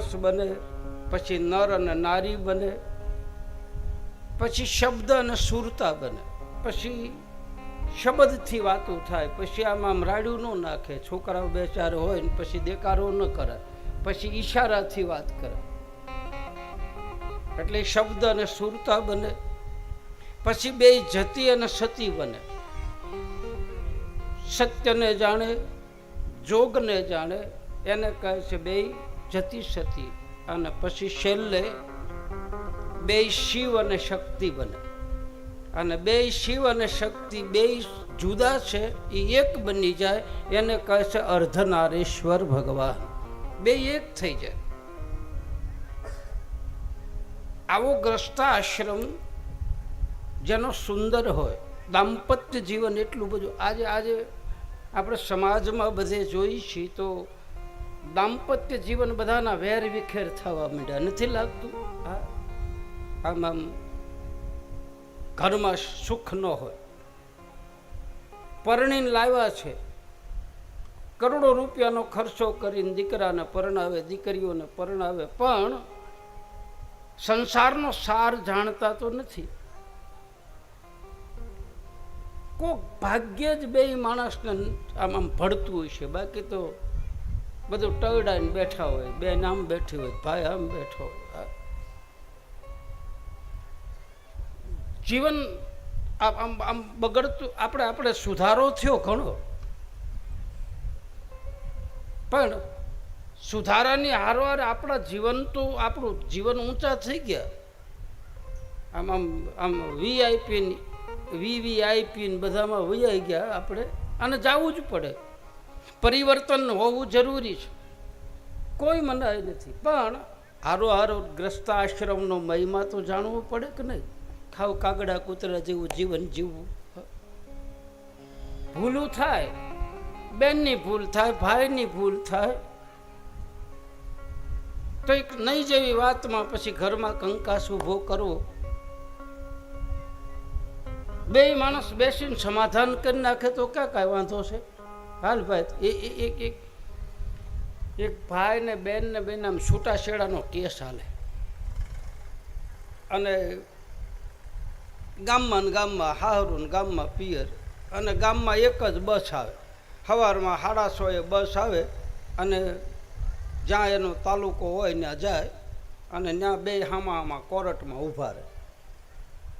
માણસ બને, પછી નર અને નારી બને, પછી શબ્દ અને સુરતા બને, પછી શબ્દથી વાતો થાય, પછી આમ રાડ્યું ન નાખે, છોકરાઓ બે ચાર હોય ને પછી દેકારો ન કરે, પછી ઈશારાથી વાત કરે, એટલે શબ્દ અને સુરતા બને. પછી બે જતી અને સતી બને, સત્યને જાણે જોગને જાણે, એને કહે છે બે જતી સતી. અને પછી છેલ્લે બે શિવ અને શક્તિ બને, અને બે શિવ અને શક્તિ બે જુદા છે એ એક બની જાય, એને કહે છે અર્ધનારેશ્વર ભગવાન. બે એક થઈ જાય. આવો ગ્રસ્તાશ્રમ જેનો સુંદર હોય, દાંપત્ય જીવન એટલું બધું. આજે આપણે સમાજમાં બધે જોઈ છીએ તો દાંપત્ય જીવન બધાના વેર વિખેર થવા માંડ્યા, નથી લાગતું? હા, આમ ઘરમાં સુખ ન હોય. પરણીને લાવ્યા છે, કરોડો રૂપિયાનો ખર્ચો કરીને દીકરાને પરણાવે, દીકરીઓને પરણાવે, પણ સંસારનો સાર જાણતા તો નથી. કોક ભાગ્ય જ બે માણસને આમ ભળતું હોય છે, બાકી તો બધું ટગડાઈને બેઠા હોય, બેન આમ બેઠી હોય, ભાઈ આમ બેઠો હોય. જીવન આમ બગડતું. આપણે સુધારો થયો ઘણો, પણ સુધારાની હારવાર આપણા જીવન તો આપણું જીવન ઊંચા થઈ ગયા. આમ વીવીઆઈપી બધામાં વૈયાઈ ગયા આપણે, અને જવું જ પડે. પરિવર્તન હોવું જરૂરી છે, કોઈ મનાય નથી, પણ હારો ગ્રસ્તાશ્રમનો મહિમા તો જાણવો પડે કે નહીં? ખાવ કાગડા કૂતરા જેવું જીવન જીવવું. ભૂલું થાય, બેનની ભૂલ થાય, ભાઈની ભૂલ થાય, તો એક નહીં જેવી વાતમાં પછી ઘરમાં કંકાસ ઊભો કરવો. બે માણસ બેસીને સમાધાન કરી નાખે તો ક્યાં કાંઈ વાંધો છે? હાલ ભાઈ, એક ભાઈ ને બેન ને બેન આમ છૂટાછેડાનો કેસ હાલે, અને ગામમાં હારું ને ગામમાં પિયર, અને ગામમાં એક જ બસ આવે, સવારમાં 6:30 બસ આવે, અને જ્યાં એનો તાલુકો હોય ત્યાં જાય, અને ત્યાં બે હામાં કોર્ટમાં ઊભા રહે.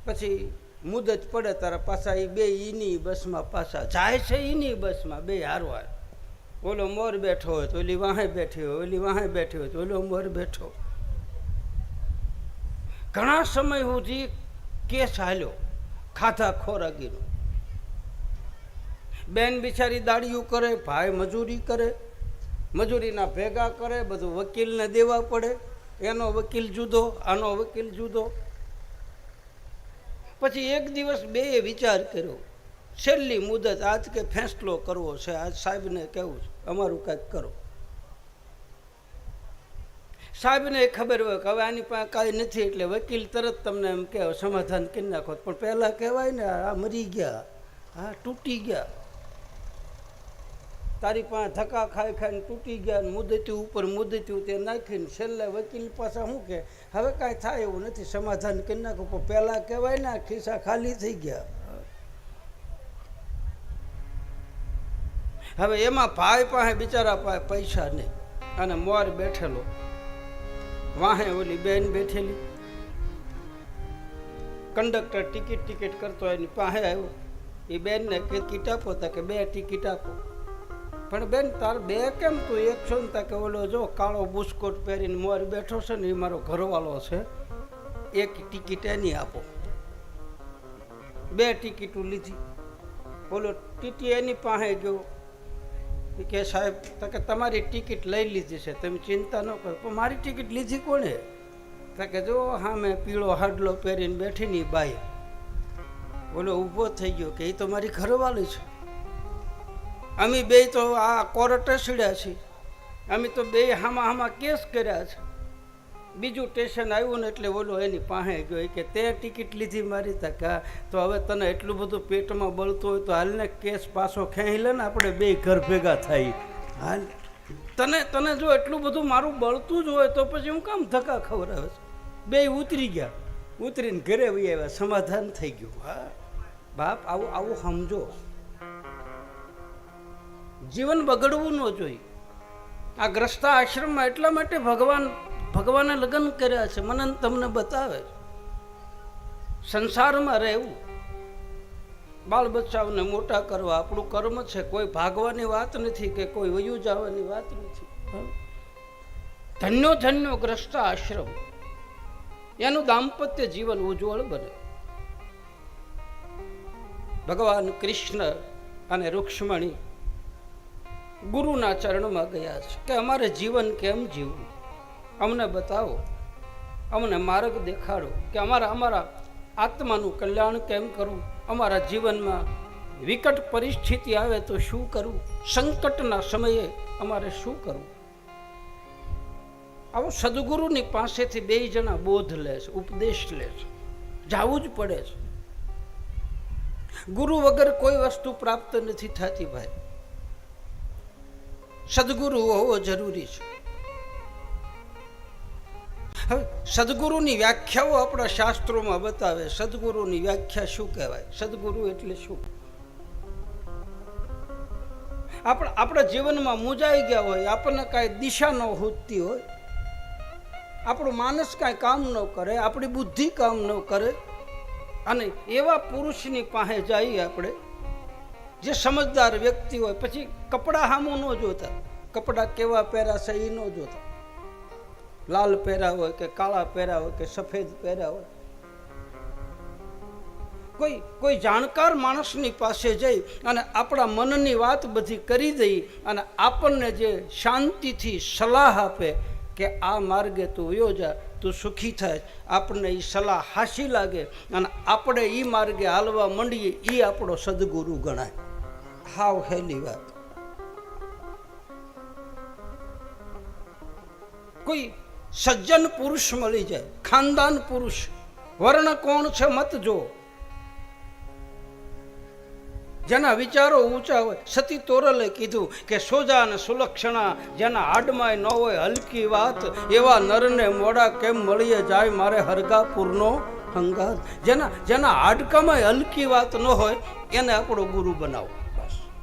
પછી મુદત પડે ત્યારે પાછા એ બે ઈની બસમાં પાછા જાય છે, ઈની બસમાં બે હારવાર. ઓલો મોર બેઠો હોય તો ઓલી વાહે બેઠી હોય, ઓલી વાહે બેઠી હોય તો ઓલો મોર બેઠો. ઘણા સમય સુધી કેસ હાલ્યો ખાધા ખોરાકીનો. બેન બિચારી દાડીયું કરે, ભાઈ મજૂરી કરે, મજૂરીના ભેગા કરે, બધું વકીલને દેવા પડે, એનો વકીલ જુદો, આનો વકીલ જુદો. પછી એક દિવસ બેએ વિચાર કર્યો, છેલ્લી મુદત આજ કે ફેંસલો કરવો છે, આજ સાહેબને કહેવું છે અમારું કાંઈક કરો. સાહેબને ખબર હોય કે હવે આની પાસે કાંઈ નથી, એટલે વકીલ તરત તમને એમ કહે સમાધાન કરી નાખો. પણ પહેલાં કહેવાય ને, આ મરી ગયા, આ તૂટી ગયા, તારી પાસે ધક્કા ખાઈને તૂટી ગયા, મુદતી ઉપર મુદતી તે નાખીને છેલ્લે વકીલ પાસે શું કે હવે કાંઈ થાય એવું નથી, સમાધાન કરી નાખો. પણ પહેલાં કહેવાય ને, ખિસ્સા ખાલી થઈ ગયા. હવે એમાં ભાઈ પાસે બિચારા પાસે પૈસા નહીં, અને મોર બેઠેલો, વાહે ઓલી બેન બેઠેલી, કંડક્ટર ટિકિટ કરતો એની પાસે આવ્યો. એ બેનને ટિકિટ આપો, તા કે 2 ટિકિટ આપો. પણ બેન તાર 2 કેમ? તું 1 છો ને? તા કે ઓલો જો કાળો બુસ્કોટ પહેરીને મોર બેઠો છે ને, એ મારો ઘરવાળો છે, 1 ટિકિટ એની આપો. 2 ટિકિટો લીધી. ઓલો ટીટી એની પાસે ગયો કે સાહેબ, તો કે તમારી ટિકિટ લઈ લીધી છે, તમે ચિંતા ન કરો. પણ મારી ટિકિટ લીધી કોણે? તો કે જો હા મેં પીળો હાડલો પહેરીને બેઠી ની બાઈ. ઓલો ઊભો થઈ ગયો કે એ તો મારી ઘરવાળી છે, અમે બે તો આ કોર્ટે સીડ્યા છીએ, અમે તો બે હામાં કેસ કર્યા છે. બીજું સ્ટેશન આવ્યું ને એટલે ઓલો એની પાસે ગયો કે તે ટિકિટ લીધી મારી. તકા તો હવે તને એટલું બધું પેટમાં બળતું હોય તો હાલને કેસ પાછો ખેંચી લે ને, આપણે બે ઘર ભેગા થાય. હાલ તને તને જો એટલું બધું મારું બળતું જ હોય તો પછી હું કામ ધક્કા ખવડાવે છે? બે ઉતરી ગયા, ઉતરીને ઘરે વહી આવ્યા, સમાધાન થઈ ગયું. હા બાપ, આવું આવું સમજો. જીવન બગડવું ન જોઈએ. આ ગ્રસ્તા આશ્રમમાં એટલા માટે ભગવાને લગ્ન કર્યા છે, મને તમને બતાવે છે. સંસારમાં રહેવું, બાળ બચ્ચાઓને મોટા કરવા આપણું કર્મ છે. કોઈ ભાગવાની વાત નથી કે કોઈ વયું જવાની વાત નથી. ધન્યો ધન્યો ગ્રસ્તા આશ્રમ, એનું દાંપત્ય જીવન ઉજ્જવળ બને. ભગવાન કૃષ્ણ અને રૂક્ષ્મણી ગુરુના ચરણમાં ગયા છે કે અમારે જીવન કેમ જીવવું, અમને બતાવો, અમને માર્ગ દેખાડો કે અમારા આત્માનું કલ્યાણ કેમ કરવું, અમારા જીવનમાં વિકટ પરિસ્થિતિ આવે તો શું કરવું, સંકટના સમયે અમારે શું કરવું. આવો સદગુરુની પાસેથી બે જણા બોધ લે છે, ઉપદેશ લે છે. જવું જ પડે છે. ગુરુ વગર કોઈ વસ્તુ પ્રાપ્ત નથી થતી ભાઈ. સદગુરુ હોવો જરૂરી છે. હવે સદગુરુની વ્યાખ્યાઓ આપણા શાસ્ત્રોમાં બતાવે. સદગુરુની વ્યાખ્યા શું કહેવાય? સદગુરુ એટલે શું? આપણા જીવનમાં મૂંઝાઈ ગયા હોય, આપણને કાંઈ દિશા ન હોતી હોય, આપણું માનસ કાંઈ કામ ન કરે, આપણી બુદ્ધિ કામ ન કરે, અને એવા પુરુષની પાસે જઈએ આપણે, જે સમજદાર વ્યક્તિ હોય. પછી કપડાં સામું ન જોતા, કપડાં કેવા પહેર્યા છે એ ન જોતા. લાલ પહેર્યા હોય કે કાળા પહેર્યા હોય કે સફેદ પહેર્યા હોય. કોઈ જાણકાર માણસની પાસે જઈ અને આપણા મનની વાત બધી કરી દઈ અને આપણને જે શાંતિથી સલાહ આપે કે આ માર્ગે તું વયો જા, તું સુખી થાય, આપણને એ સલાહ હાસી લાગે અને આપણે એ માર્ગે હાલવા માંડીએ, એ આપણો સદગુરુ ગણાય. હાવ હેલી વાત. કોઈ સજ્જન પુરુષ મળી જાય, ખાનદાન પુરુષ, વર્ણ કોણ છે મત જો, જેના વિચારો ઊંચા હોય. સતી તોરલે કીધું કે સોજા અને સુલક્ષણા, જેના હાડમાં ન હોય હલકી વાત, એવા નરને મોડા કેમ મળીએ જાય મારે હરગાપુરનો હંગાત. જેના હાડકામાં હલકી વાત ન હોય એને આપણો ગુરુ બનાવો.